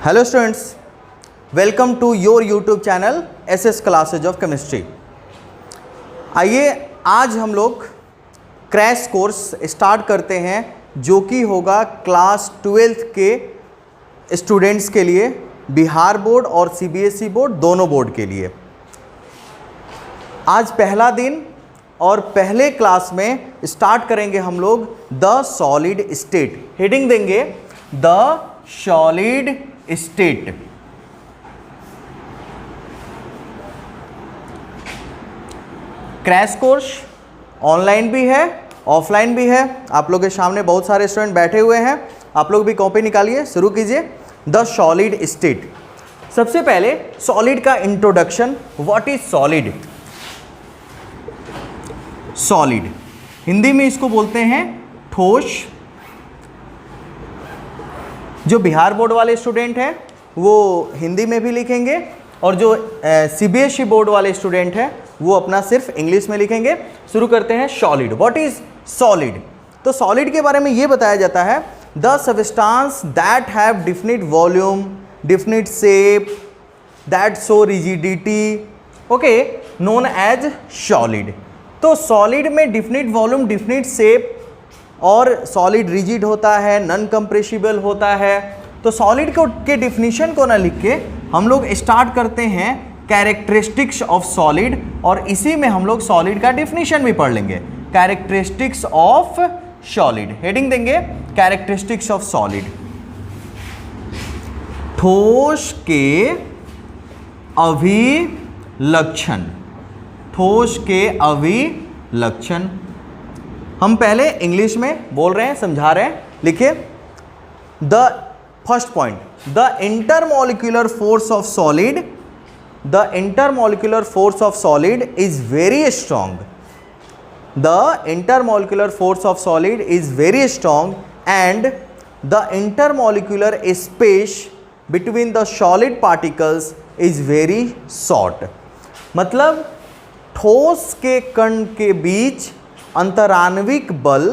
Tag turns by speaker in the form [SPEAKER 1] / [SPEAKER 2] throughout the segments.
[SPEAKER 1] Hello students, welcome to your YouTube channel SS classes of chemistry. आइए आज हम लोग क्रैश कोर्स स्टार्ट करते हैं जो कि होगा क्लास 12th के स्टूडेंट्स के लिए, बिहार बोर्ड और सीबीएसई बोर्ड दोनों बोर्ड के लिए। आज पहला दिन और पहले क्लास में स्टार्ट करेंगे हम लोग द सॉलिड स्टेट। हेडिंग देंगे the solid state. Crash course online भी है, ऑफलाइन भी है। आप लोग के सामने बहुत सारे स्टूडेंट बैठे हुए हैं, आप लोग भी कॉपी निकालिए, शुरू कीजिए। The solid state. सबसे पहले सॉलिड का introduction. What is solid? Solid Hindi में इसको बोलते हैं ठोस। जो बिहार बोर्ड वाले स्टूडेंट हैं वो हिंदी में भी लिखेंगे और जो सीबीएसई बोर्ड वाले स्टूडेंट हैं वो अपना सिर्फ इंग्लिश में लिखेंगे। शुरू करते हैं सॉलिड। What is solid? तो सॉलिड के बारे में ये बताया जाता है the substance that have definite volume, definite shape, that show rigidity, okay, known as solid. तो सॉलिड में डिफिनिट वॉल्यूम, डिफिनिट शेप और सॉलिड रिजिड होता है, नॉन कंप्रेसिबल होता है। तो सॉलिड को के डिफिनीशन को ना लिख के हम लोग स्टार्ट करते हैं कैरेक्टरिस्टिक्स ऑफ सॉलिड, और इसी में हम लोग सॉलिड का डिफिनीशन भी पढ़ लेंगे। कैरेक्टरिस्टिक्स ऑफ सॉलिड, हेडिंग देंगे कैरेक्टरिस्टिक्स ऑफ सॉलिड। ठोस के अभिलक्षण। ठोस के अभिलक्षण। हम पहले इंग्लिश में बोल रहे हैं, समझा रहे हैं, लिखिए। The first point, the intermolecular force of solid, the intermolecular force of solid is very strong. The intermolecular force of solid is very strong and the intermolecular space between the solid particles is very short. मतलब ठोस के कण के बीच अंतराण्विक बल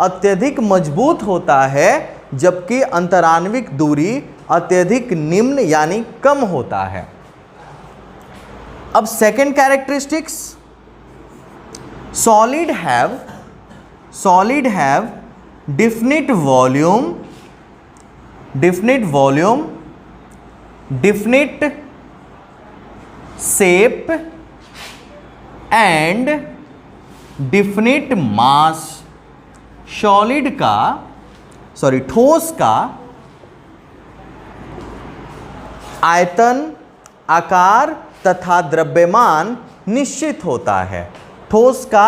[SPEAKER 1] अत्यधिक मजबूत होता है, जबकि अंतराण्विक दूरी अत्यधिक निम्न यानी कम होता है। अब second characteristics, solid have definite volume, definite shape and definite mass. Solid का ठोस का आयतन, आकार तथा द्रव्यमान निश्चित होता है। ठोस का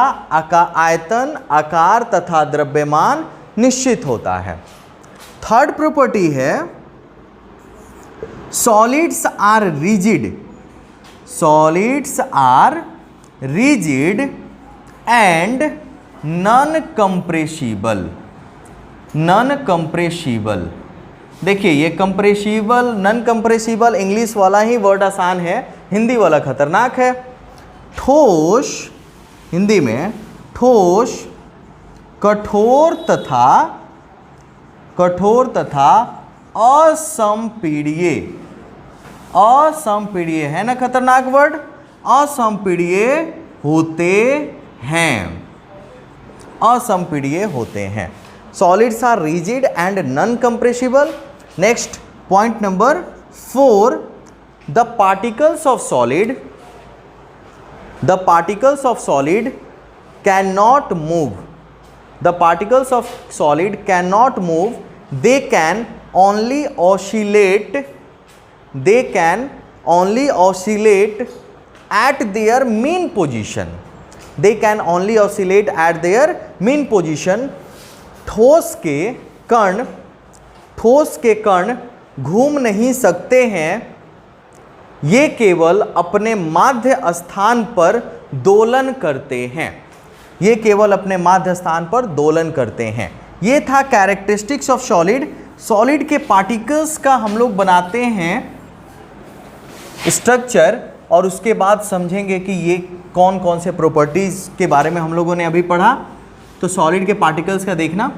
[SPEAKER 1] आयतन, आकार तथा द्रव्यमान निश्चित होता है। थर्ड प्रॉपर्टी है solids are rigid. Solids are rigid and non compressible. Non compressible, देखिए ये कंप्रेसिबल, नॉन कंप्रेसिबल इंग्लिश वाला ही वर्ड आसान है, हिंदी वाला खतरनाक है। ठोस, हिंदी में ठोस कठोर तथा असंपीड्य। असंपीड्य है ना खतरनाक वर्ड, असंपीड्य होते हैं। असंपीड्य होते हैं। Solids are rigid and non compressible. Next point number 4, the particles of solid can not move. The particles of solid can not move, they can only oscillate. They can only oscillate at their mean position. They can only oscillate at their mean position. ठोस के कण घूम नहीं सकते हैं, ये केवल अपने माध्य स्थान पर दोलन करते हैं। ये केवल अपने माध्य स्थान पर दोलन करते हैं। ये था कैरेक्टरिस्टिक्स ऑफ सॉलिड। सॉलिड के पार्टिकल्स का हम लोग बनाते हैं स्ट्रक्चर, और उसके बाद समझेंगे कि ये कौन कौन से प्रॉपर्टीज़ के बारे में हम लोगों ने अभी पढ़ा। तो सॉलिड के पार्टिकल्स का देखना।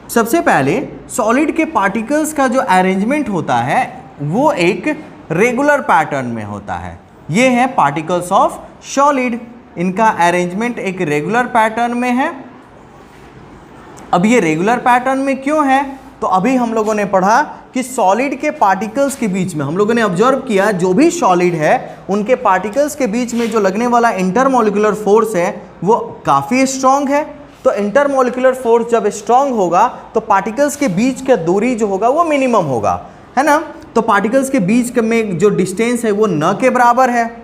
[SPEAKER 1] सबसे पहले सॉलिड के पार्टिकल्स का जो अरेंजमेंट होता है वो एक रेगुलर पैटर्न में होता है। ये है पार्टिकल्स ऑफ सॉलिड, इनका अरेंजमेंट एक रेगुलर पैटर्न में है। अब ये रेगुलर पैटर्न में क्यों है, तो अभी हम लोगों ने पढ़ा कि सॉलिड के पार्टिकल्स के बीच में हम लोगों ने ऑब्जर्व किया जो भी सॉलिड है उनके पार्टिकल्स के बीच में जो लगने वाला इंटरमोलिकुलर फोर्स है वो काफ़ी स्ट्रांग है। तो इंटरमोलिकुलर फोर्स जब स्ट्रांग होगा तो पार्टिकल्स के बीच का दूरी जो होगा वो मिनिमम होगा, है ना। तो पार्टिकल्स के बीच में जो डिस्टेंस है वो न के बराबर है।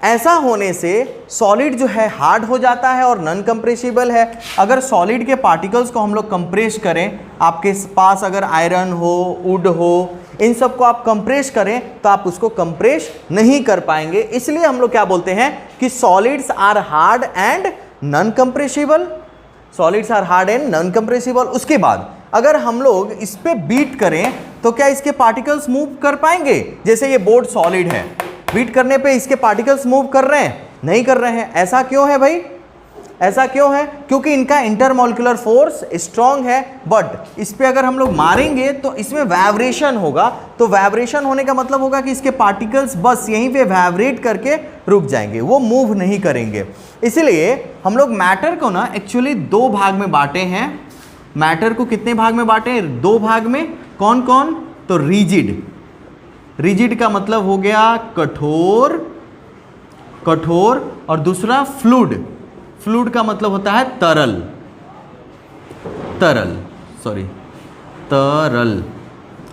[SPEAKER 1] ऐसा होने से सॉलिड जो है हार्ड हो जाता है और नॉन कंप्रेसिबल है। अगर सॉलिड के पार्टिकल्स को हम लोग कंप्रेस करें, आपके पास अगर आयरन हो, वुड हो, इन सब को आप कंप्रेस करें तो आप उसको कंप्रेस नहीं कर पाएंगे। इसलिए हम लोग क्या बोलते हैं कि solids are hard and non compressible. Solids are hard and non compressible. उसके बाद अगर हम लोग इस पे बीट करें तो क्या इसके पार्टिकल्स मूव कर पाएंगे? जैसे ये बोर्ड सॉलिड है, बीट करने पे इसके पार्टिकल्स मूव कर रहे हैं? नहीं कर रहे हैं। ऐसा क्यों है भाई? ऐसा क्यों है? क्योंकि इनका इंटरमोलिकुलर फोर्स स्ट्रांग है, बट इस पे अगर हम लोग मारेंगे तो इसमें वाइब्रेशन होगा। तो वाइब्रेशन होने का मतलब होगा कि इसके पार्टिकल्स बस यहीं पे वाइब्रेट करके रुक जाएंगे, वो मूव नहीं करेंगे। इसलिए हम लोग मैटर को ना एक्चुअली दो भाग में बांटे हैं। मैटर को कितने भाग में बांटे हैं? दो भाग में। कौन कौन? तो रिजिड। रिजिड का मतलब हो गया कठोर, कठोर, और दूसरा फ्लूइड। फ्लूइड का मतलब होता है तरल, तरल, सॉरी तरल,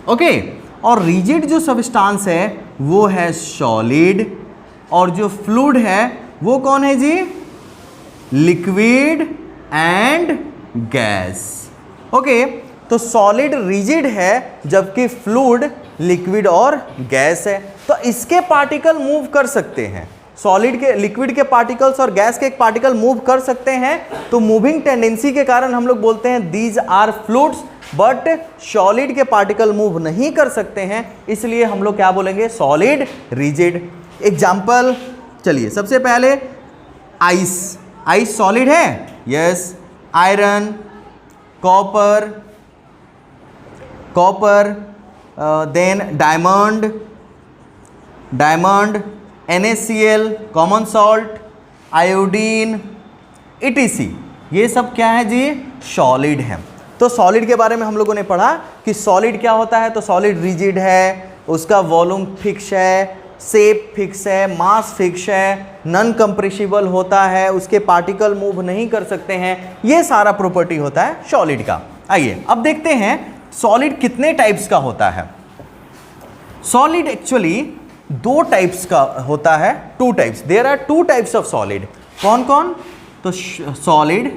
[SPEAKER 1] ओके। और रिजिड जो सब्सटेंस है वो है सॉलिड, और जो फ्लूइड है वो कौन है जी? Liquid and gas, okay. तो सॉलिड रिजिड है जबकि फ्लूइड लिक्विड और गैस है। तो इसके पार्टिकल मूव कर सकते हैं, सॉलिड के, लिक्विड के पार्टिकल्स और गैस के एक पार्टिकल मूव कर सकते हैं। तो मूविंग टेंडेंसी के कारण हम लोग बोलते हैं these are fluids, but solid के पार्टिकल मूव नहीं कर सकते हैं, इसलिए हम लोग क्या बोलेंगे? Solid rigid. एग्जाम्पल, चलिए सबसे पहले आइस। आइस सॉलिड है? Yes. Iron, copper, copper, then diamond, diamond, NaCl, common salt, iodine, etc. ये सब क्या है जी? सॉलिड है। तो सॉलिड के बारे में हम लोगों ने पढ़ा कि सॉलिड क्या होता है। तो सॉलिड रिजिड है, उसका वॉल्यूम फिक्स है, शेप फिक्स है, मास फिक्स है, नॉन कंप्रेसिबल होता है, उसके पार्टिकल मूव नहीं कर सकते हैं। ये सारा प्रॉपर्टी होता है सॉलिड का। आइए अब देखते हैं सॉलिड कितने टाइप्स का होता है। सॉलिड एक्चुअली दो टाइप्स का होता है, two types. There are two types of solid. कौन कौन? तो सॉलिड,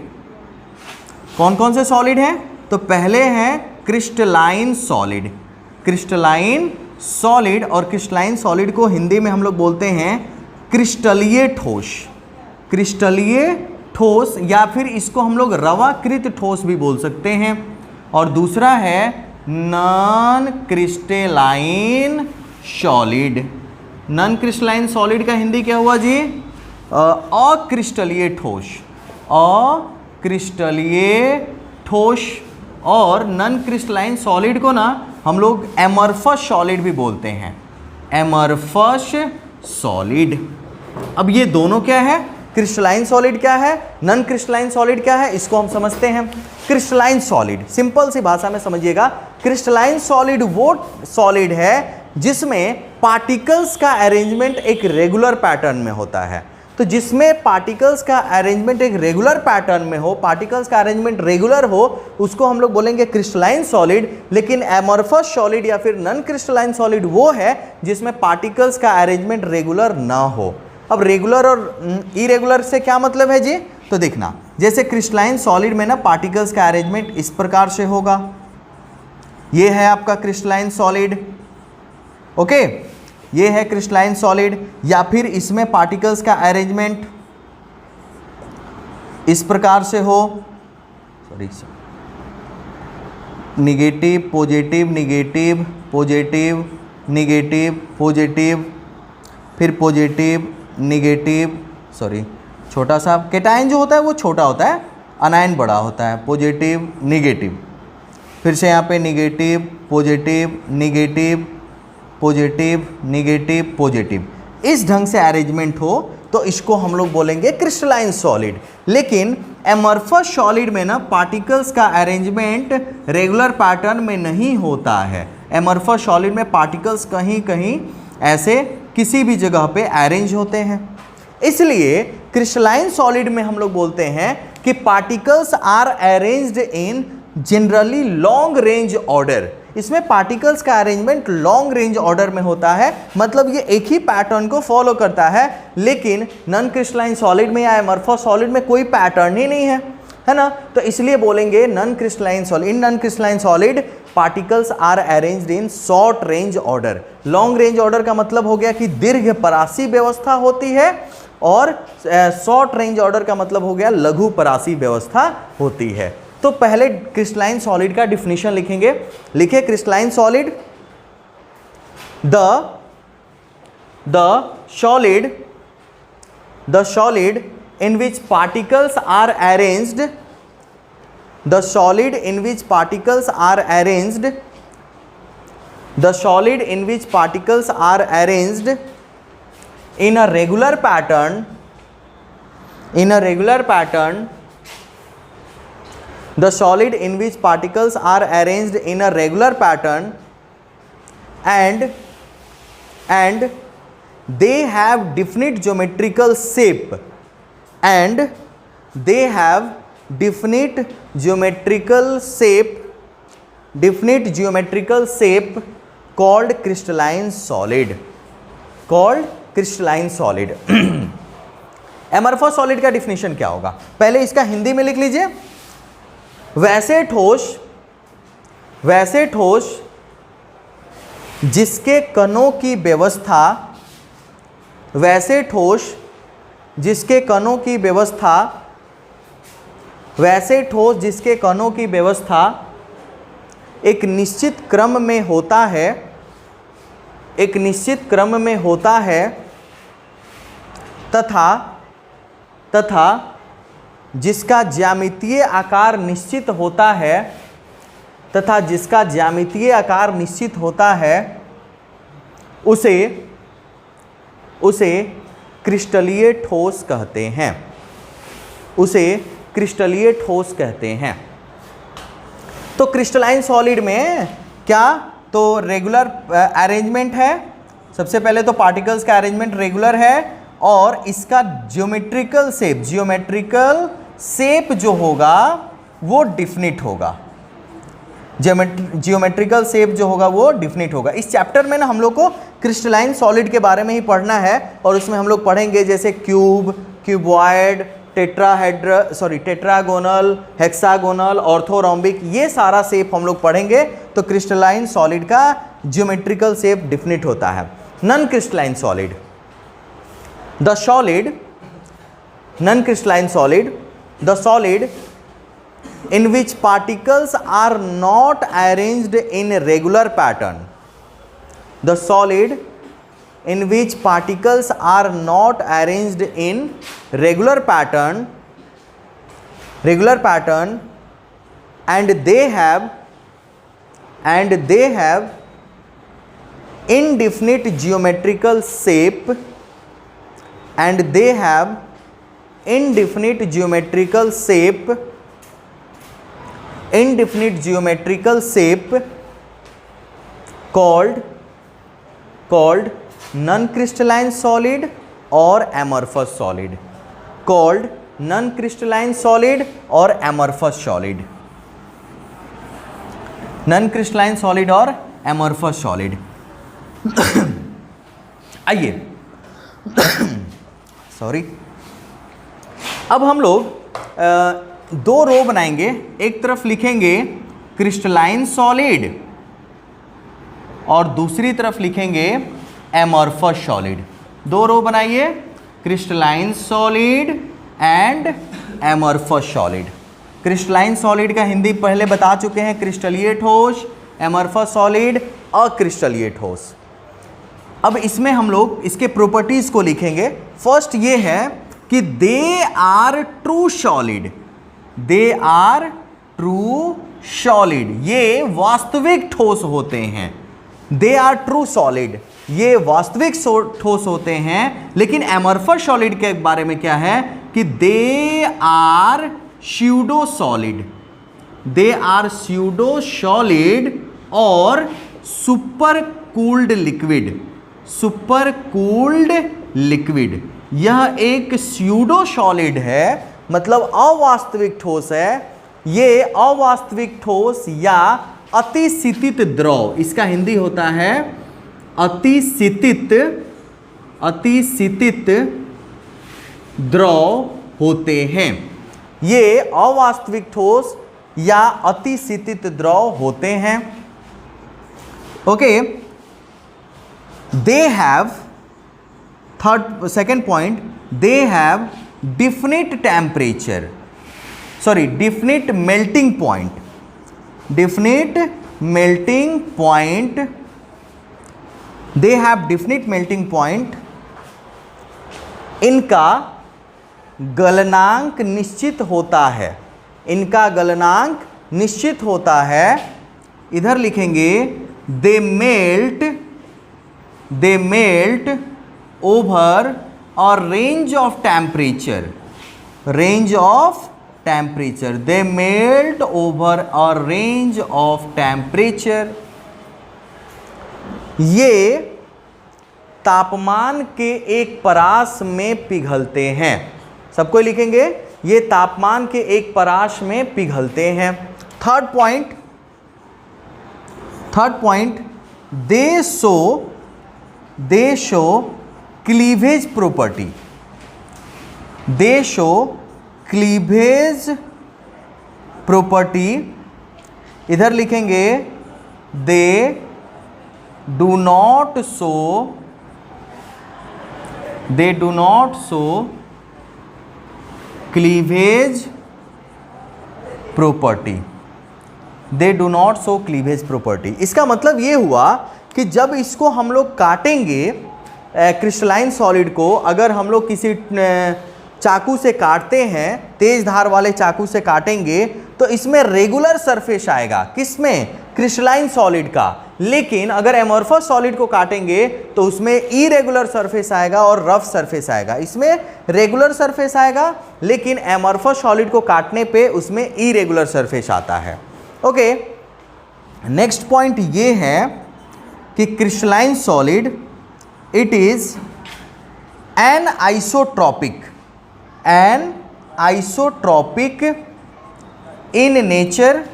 [SPEAKER 1] कौन कौन से सॉलिड हैं? तो पहले हैं क्रिस्टलाइन सॉलिड। क्रिस्टलाइन सॉलिड, और क्रिस्टलाइन सॉलिड को हिंदी में हम लोग बोलते हैं क्रिस्टलीय ठोस। क्रिस्टलीय ठोस, या फिर इसको हम लोग रवाकृत ठोस भी बोल सकते हैं। और दूसरा है non crystalline solid. Non crystalline solid का हिंदी क्या हुआ जी? अक्रिस्टलीय ठोस, अक्रिस्टलीय ठोस। और नॉन क्रिस्टलाइन सॉलिड को ना हम लोग एमरफस सॉलिड भी बोलते हैं, एमरफस सॉलिड। अब ये दोनों क्या है? क्रिस्टलाइन सॉलिड क्या है, नॉन क्रिस्टलाइन सॉलिड क्या है, इसको हम समझते हैं। क्रिस्टलाइन सॉलिड, सिंपल सी भाषा में समझिएगा, क्रिस्टलाइन सॉलिड वो सॉलिड है जिसमें पार्टिकल्स का अरेंजमेंट एक रेगुलर पैटर्न में होता है। तो जिसमें पार्टिकल्स का अरेंजमेंट एक रेगुलर पैटर्न में हो, पार्टिकल्स का अरेंजमेंट रेगुलर हो, उसको हम लोग बोलेंगे क्रिस्टलाइन सॉलिड। लेकिन एमॉर्फस सॉलिड या फिर नॉन क्रिस्टलाइन सॉलिड वो है जिसमें पार्टिकल्स का अरेंजमेंट रेगुलर ना हो। अब रेगुलर और इरेगुलर से क्या मतलब है जी? तो देखना, जैसे क्रिस्टलाइन सॉलिड में ना पार्टिकल्स का अरेंजमेंट इस प्रकार से होगा। ये है आपका क्रिस्टलाइन सॉलिड, ओके, ये है क्रिस्टलाइन सॉलिड। या फिर इसमें पार्टिकल्स का अरेंजमेंट इस प्रकार से हो, sorry, negative positive negative positive negative positive, फिर पॉजिटिव निगेटिव, सॉरी, छोटा सा कैटायन जो होता है वो छोटा होता है, अनायन बड़ा होता है, पॉजिटिव निगेटिव, फिर से यहाँ पे negative positive negative positive, negative, positive, इस ढंग से अरेंजमेंट हो तो इसको हम लोग बोलेंगे क्रिस्टलाइन सॉलिड। लेकिन एमरफस सॉलिड में ना पार्टिकल्स का अरेंजमेंट रेगुलर पैटर्न में नहीं होता है। एमरफस सॉलिड में पार्टिकल्स कहीं कहीं ऐसे किसी भी जगह पे अरेंज होते हैं, इसलिए क्रिस्टलाइन सॉलिड में हम लोग बोलते हैं कि particles are arranged in generally long range order. इसमें पार्टिकल्स का अरेंजमेंट लॉन्ग रेंज ऑर्डर में होता है, मतलब ये एक ही पैटर्न को फॉलो करता है। लेकिन नॉन क्रिस्टलाइन सॉलिड में या एमरफस सॉलिड में कोई पैटर्न ही नहीं है ना, तो इसलिए बोलेंगे non crystalline solid. In non crystalline solid particles are arranged in short range order. Long range order का मतलब हो गया कि दीर्घ परासी व्यवस्था होती है, और शॉर्ट रेंज ऑर्डर का मतलब हो गया लघु परासी व्यवस्था होती है। तो पहले क्रिस्टलाइन सॉलिड का डिफिनीशन लिखेंगे। लिखे crystalline solid, the solid in which particles are arranged, the solid in which particles are arranged, the solid in which particles are arranged in a regular pattern, the solid in which particles are arranged in a regular pattern and they have definite geometrical shape, and they have definite geometrical shape called crystalline solid, amorphous solid का definition क्या होगा, पहले इसका हिंदी में लिख लीजिए। वैसे ठोस जिसके कणों की व्यवस्था, वैसे ठोस जिसके कणों की व्यवस्था एक निश्चित क्रम में होता है, तथा जिसका ज्यामितीय आकार निश्चित होता है, उसे क्रिस्टलीय ठोस कहते हैं। तो क्रिस्टलाइन सॉलिड में क्या, तो रेगुलर अरेंजमेंट है। सबसे पहले तो पार्टिकल्स का अरेंजमेंट रेगुलर है, और इसका ज्योमेट्रिकल शेप जो होगा वो डिफिनिट होगा। ज्योमेट्रिकल शेप जो होगा वो डिफिनिट होगा। इस चैप्टर में ना हम लोग को क्रिस्टलाइन सॉलिड के बारे में ही पढ़ना है, और उसमें हम लोग पढ़ेंगे जैसे cube, cuboid, tetragonal, hexagonal, orthorhombic, ये सारा शेप हम लोग पढ़ेंगे। तो क्रिस्टलाइन सॉलिड का ज्योमेट्रिकल शेप डिफिनिट होता है। Non crystalline solid, the solid in which particles are not arranged in regular pattern, the solid in which particles are not arranged in regular pattern and they have indefinite geometrical shape, indefinite geometrical shape called non-crystalline solid or amorphous solid, called non-crystalline solid or amorphous solid, non-crystalline solid और amorphous solid। आइए sorry, अब हम लोग दो रो बनाएंगे। एक तरफ लिखेंगे क्रिस्टलाइन सॉलिड और दूसरी तरफ लिखेंगे एमॉर्फस सॉलिड। दो रो बनाइए, crystalline solid and amorphous solid. Crystalline solid का हिंदी पहले बता चुके हैं, क्रिस्टलीय ठोस। एमॉर्फस सॉलिड अक्रिस्टलीय ठोस। अब इसमें हम लोग इसके प्रॉपर्टीज को लिखेंगे। फर्स्ट ये है कि they are true solid, they are true solid, ये वास्तविक ठोस होते हैं। दे आर ट्रू सॉलिड, ये वास्तविक ठोस होते हैं। लेकिन एमॉर्फस सॉलिड के बारे में क्या है कि they are pseudo solid, they are pseudo solid और super cooled liquid, super cooled liquid. यह एक स्यूडो सॉलिड है, मतलब अवास्तविक ठोस है। ये अवास्तविक ठोस या अतिसितित द्रव, इसका हिंदी होता है अतिसितित, अतिसितित द्रव होते हैं। ये अवास्तविक ठोस या अतिसितित द्रव होते हैं। Okay, they have, second point, they have definite temperature, sorry definite melting point, definite melting point, they have definite melting point. इनका गलनांक निश्चित होता है, इनका गलनांक निश्चित होता है। इधर लिखेंगे दे मेल्ट, दे मेल्ट ओवर और range of temperature, range of temperature, they melt over और रेंज ऑफ टेम्परेचर। ये तापमान के एक परास में पिघलते हैं। सबको लिखेंगे, ये तापमान के एक परास में पिघलते हैं। थर्ड पॉइंट, थर्ड पॉइंट, दे शो क्लीवेज प्रॉपर्टी, दे शो क्लीवेज प्रॉपर्टी। इधर लिखेंगे they do not show, they do not show cleavage property, they do not show cleavage property. इसका मतलब ये हुआ कि जब इसको हम लोग काटेंगे, क्रिस्टलाइन सॉलिड को अगर हम लोग किसी चाकू से काटते हैं, तेज धार वाले चाकू से काटेंगे, तो इसमें रेगुलर सरफेस आएगा। किसमें? क्रिस्टलाइन सॉलिड का। लेकिन अगर एमॉर्फस सॉलिड को काटेंगे तो उसमें इरेगुलर सरफेस आएगा और रफ सरफेस आएगा। इसमें रेगुलर सरफेस आएगा, लेकिन एमॉर्फस सॉलिड को काटने पे उसमें इरेगुलर सरफेस आता है। ओके, नेक्स्ट पॉइंट ये है कि crystalline solid it is an isotropic, an isotropic in nature,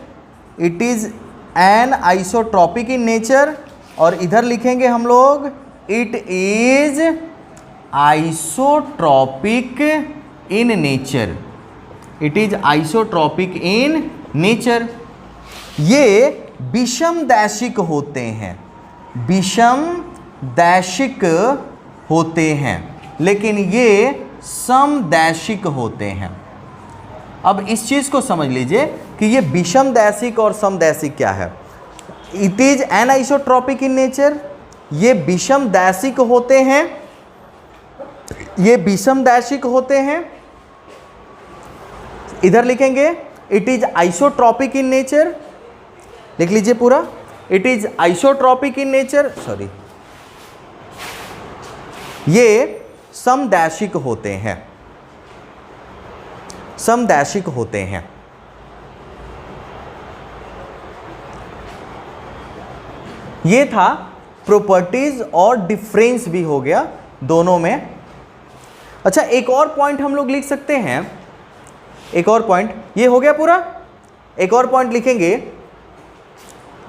[SPEAKER 1] it is an isotropic in nature. और इधर लिखेंगे हम लोग it is isotropic in nature, it is isotropic in nature. ये विषमदैशिक होते हैं, विषमदैशिक होते हैं, लेकिन ये समदैशिक होते हैं। अब इस चीज को समझ लीजिए कि ये विषमदैशिक और समदैशिक क्या है। It is an isotropic in nature, ये विषमदैशिक होते हैं, ये विषमदैशिक होते हैं। इधर लिखेंगे it is isotropic in nature, लिख लीजिए पूरा, it is isotropic in nature, sorry, ये समदैशिक होते हैं, समदैशिक होते हैं। ये था प्रॉपर्टीज और डिफरेंस भी हो गया दोनों में। अच्छा, एक और पॉइंट हम लोग लिख सकते हैं, एक और पॉइंट, ये हो गया पूरा। एक और पॉइंट लिखेंगे,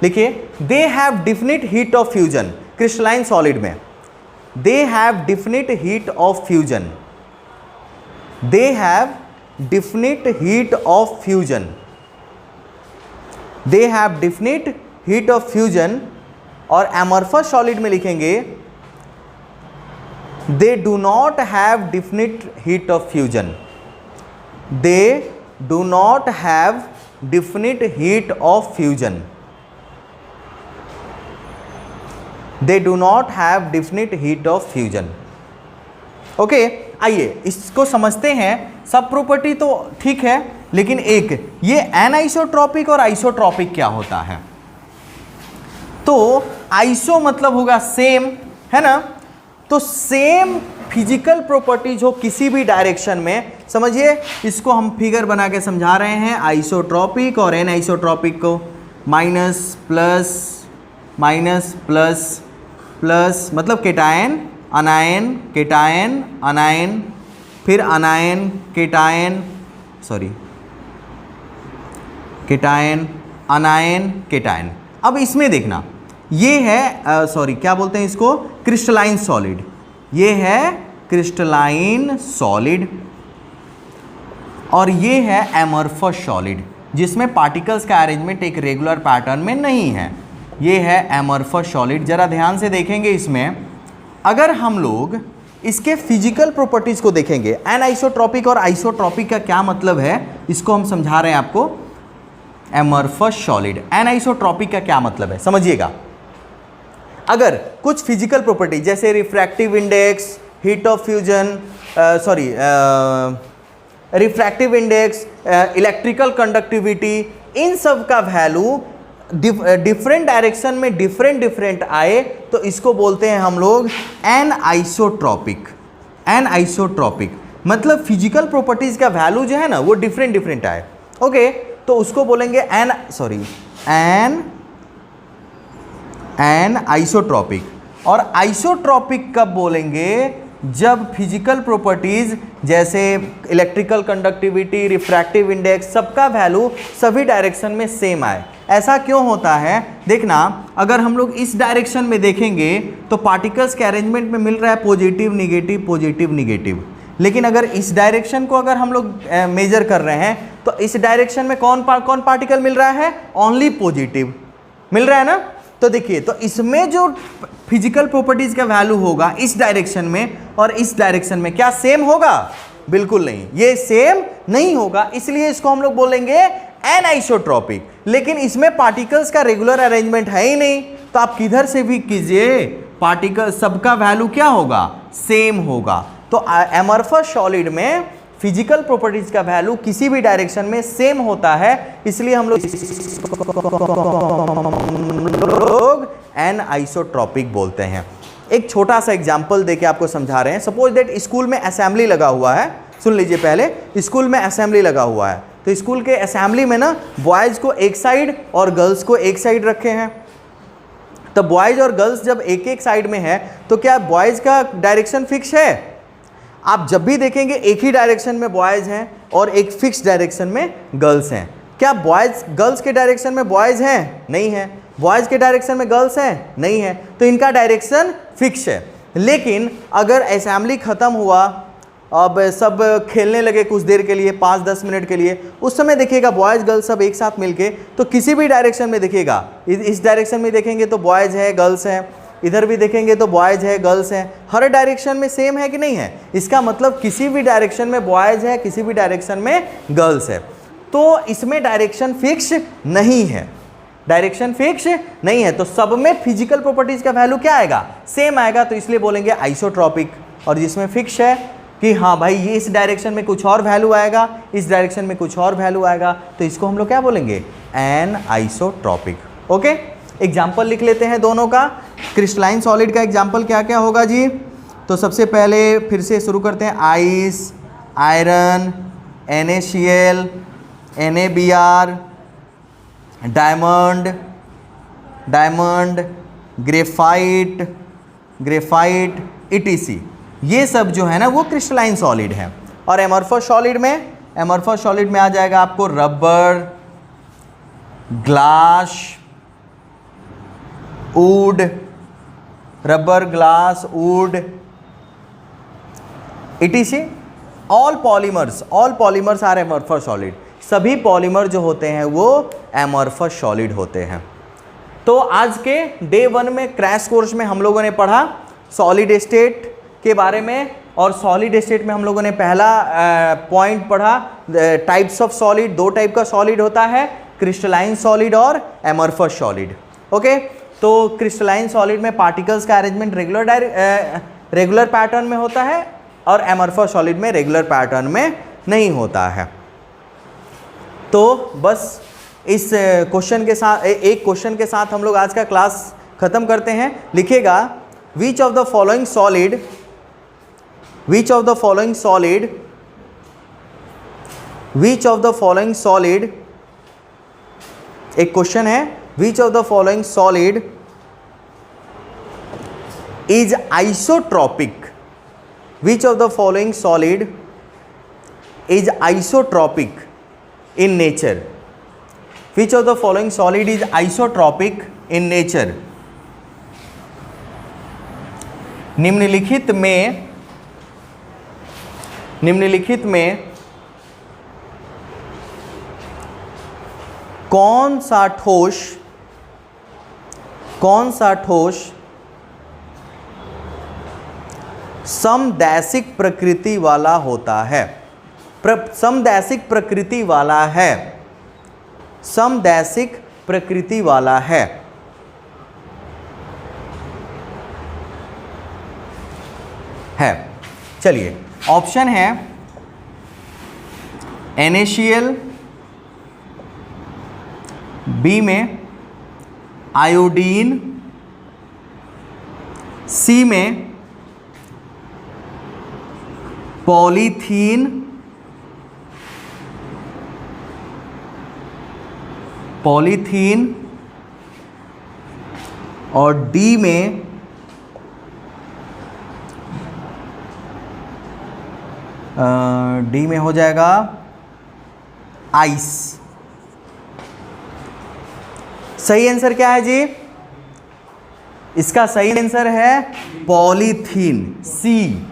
[SPEAKER 1] लिखिए they have definite heat of fusion. Crystalline solid में they have definite heat of fusion, they have definite heat of fusion, they have definite heat of fusion. और एमॉर्फस सॉलिड में लिखेंगे they do not have definite heat of fusion, they do not have definite heat of fusion, they do not have definite heat of fusion. Okay, आइए इसको समझते हैं। सब property तो ठीक है, लेकिन एक ये एनाइसोट्रॉपिक और आइसोट्रॉपिक क्या होता है। तो आइसो मतलब होगा सेम, है ना। तो सेम फिजिकल प्रॉपर्टीज हो किसी भी डायरेक्शन में, समझिए इसको हम फिगर बना के समझा रहे हैं, आइसोट्रॉपिक और एन आइसोट्रॉपिक को, minus plus minus plus plus मतलब केटायन अनायन केटायन अनायन, फिर अनायन केटायन सॉरी केटायन अनायन केटायन। अब इसमें देखना, ये है सॉरी क्या बोलते हैं इसको, क्रिस्टलाइन सॉलिड, ये है क्रिस्टलाइन सॉलिड, और ये है एमरफस सॉलिड जिसमें पार्टिकल्स का अरेंजमेंट एक रेगुलर पैटर्न में नहीं है, ये है एमरफस सॉलिड। जरा ध्यान से देखेंगे इसमें, अगर हम लोग इसके फिजिकल प्रॉपर्टीज को देखेंगे, एनआइसोट्रॉपिक और आइसोट्रॉपिक का क्या मतलब है इसको हम समझा रहे हैं आपको। एमरफस सॉलिड, एनआइसोट्रॉपिक का क्या मतलब है समझिएगा। अगर कुछ फिजिकल प्रॉपर्टी जैसे refractive index, heat of fusion, sorry refractive index, electrical conductivity, इन सब का वैल्यू डिफरेंट डायरेक्शन में डिफरेंट आए तो इसको बोलते हैं हम लोग एनआइसोट्रॉपिक। एनआइसोट्रॉपिक मतलब फिजिकल प्रॉपर्टीज का वैल्यू जो है ना वो डिफरेंट आए, ओके, तो उसको बोलेंगे एन आइसोट्रॉपिक। और आइसोट्रॉपिक कब बोलेंगे, जब फिजिकल प्रॉपर्टीज जैसे इलेक्ट्रिकल कंडक्टिविटी, रिफ्रैक्टिव इंडेक्स, सबका वैल्यू सभी डायरेक्शन में सेम आए। ऐसा क्यों होता है, देखना अगर हम लोग इस डायरेक्शन में देखेंगे तो पार्टिकल्स के अरेंजमेंट में मिल रहा है पॉजिटिव निगेटिव, लेकिन अगर इस डायरेक्शन को अगर हम लोग मेजर कर रहे हैं तो इस डायरेक्शन में कौन पार्टिकल मिल रहा है, ओनली पॉजिटिव मिल रहा है ना। तो देखिए, तो इसमें जो फिजिकल प्रॉपर्टीज का वैल्यू होगा इस डायरेक्शन में और इस डायरेक्शन में क्या सेम होगा, बिल्कुल नहीं, ये सेम नहीं होगा, इसलिए इसको हम लोग बोलेंगे एनआइसोट्रॉपिक। लेकिन इसमें पार्टिकल्स का रेगुलर अरेंजमेंट है ही नहीं, तो आप किधर से भी कीजिए पार्टिकल सबका वैल्यू क्या होगा, सेम होगा। तो एमरफस सॉलिड में फिजिकल प्रॉपर्टीज का वैल्यू किसी भी डायरेक्शन में सेम होता है, इसलिए हम लोग एनआइसोट्रॉपिक बोलते हैं। एक छोटा सा एग्जांपल देके आपको समझा रहे हैं। सपोज दैट स्कूल में असेंबली लगा हुआ है, सुन लीजिए, पहले स्कूल में असेंबली लगा हुआ है, तो स्कूल के असेंबली में ना बॉयज़ को एक साइड और गर्ल्स को एक साइड रखे हैं। तो बॉयज़ और गर्ल्स जब एक एक साइड में है तो क्या बॉयज़ का डायरेक्शन फिक्स है, आप जब भी देखेंगे एक ही डायरेक्शन में बॉयज़ हैं और एक फिक्स डायरेक्शन में गर्ल्स हैं। क्या बॉयज़ गर्ल्स के डायरेक्शन में बॉयज़ हैं, नहीं है, बॉयज़ के डायरेक्शन में गर्ल्स हैं, नहीं है, तो इनका डायरेक्शन फिक्स है। लेकिन अगर असेंबली ख़त्म हुआ, अब सब खेलने लगे कुछ देर के लिए, 5-10 मिनट के लिए, उस समय देखिएगा बॉयज़ गर्ल्स सब एक साथ मिलके, तो किसी भी डायरेक्शन में देखिएगा, इस डायरेक्शन में देखेंगे तो बॉयज़ है गर्ल्स हैं, इधर भी देखेंगे तो बॉयज़ है गर्ल्स हैं, हर डायरेक्शन में सेम है कि नहीं है। इसका मतलब किसी भी डायरेक्शन में बॉयज़ है, किसी भी डायरेक्शन में गर्ल्स है। तो इसमें डायरेक्शन फिक्स नहीं है, डायरेक्शन फिक्स नहीं है, तो सब में फिजिकल प्रॉपर्टीज का वैल्यू क्या आएगा, सेम आएगा, तो इसलिए बोलेंगे आइसोट्रॉपिक। और जिसमें फिक्स है कि हाँ भाई ये इस डायरेक्शन में कुछ और वैल्यू आएगा, इस डायरेक्शन में कुछ और वैल्यू आएगा, तो इसको हम लोग क्या बोलेंगे, एन आइसोट्रॉपिक। ओके, एग्जाम्पल लिख लेते हैं दोनों का। क्रिस्टलाइन सॉलिड का एग्जाम्पल क्या क्या होगा जी, तो सबसे पहले फिर से शुरू करते हैं, ice, iron, NaCl, NaBr, diamond, graphite ETC, ये सब जो है ना वो क्रिस्टलाइन सॉलिड है। और एमरफस सॉलिड में आ जाएगा आपको rubber, glass, wood, rubber, glass, wood, ETC, all polymers are amorphous solid. सभी पॉलीमर जो होते हैं वो एमरफस सॉलिड होते हैं। तो आज के डे 1 में क्रैश कोर्स में हम लोगों ने पढ़ा सॉलिड स्टेट के बारे में, और सॉलिड स्टेट में हम लोगों ने पहला पॉइंट पढ़ा टाइप्स ऑफ सॉलिड। 2 टाइप का सॉलिड होता है, क्रिस्टलाइन सॉलिड और एमरफस सॉलिड। ओके, तो क्रिस्टलाइन सॉलिड में पार्टिकल्स का अरेंजमेंट रेगुलर पैटर्न में होता है और एमरफस सॉलिड में रेगुलर पैटर्न में नहीं होता है। तो बस इस क्वेश्चन के साथ, एक क्वेश्चन के साथ हम लोग आज का क्लास खत्म करते हैं, लिखेगा which of the following solid, which of the following solid, which of the following solid, एक क्वेश्चन है, which of the following solid is isotropic, which of the following solid is isotropic in nature, which of the following solid is isotropic in nature? निम्नलिखित में कौन सा ठोस समदैशिक प्रकृति वाला होता है, समदैशिक प्रकृति वाला है, समदैशिक प्रकृति वाला है। चलिए ऑप्शन है NaCl, बी में आयोडीन, सी में पॉलीथीन, और डी में हो जाएगा आइस। सही आंसर क्या है जी? इसका सही आंसर है polythene, C.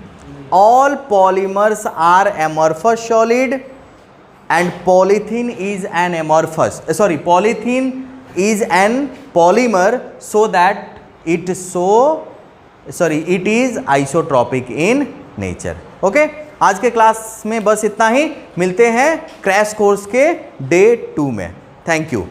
[SPEAKER 1] All polymers are amorphous solid and polythene is an amorphous, polythene is an polymer, so that it is isotropic in nature. Okay, आज के क्लास में बस इतना ही, मिलते हैं क्रैश कोर्स के डे 2 में। Thank you.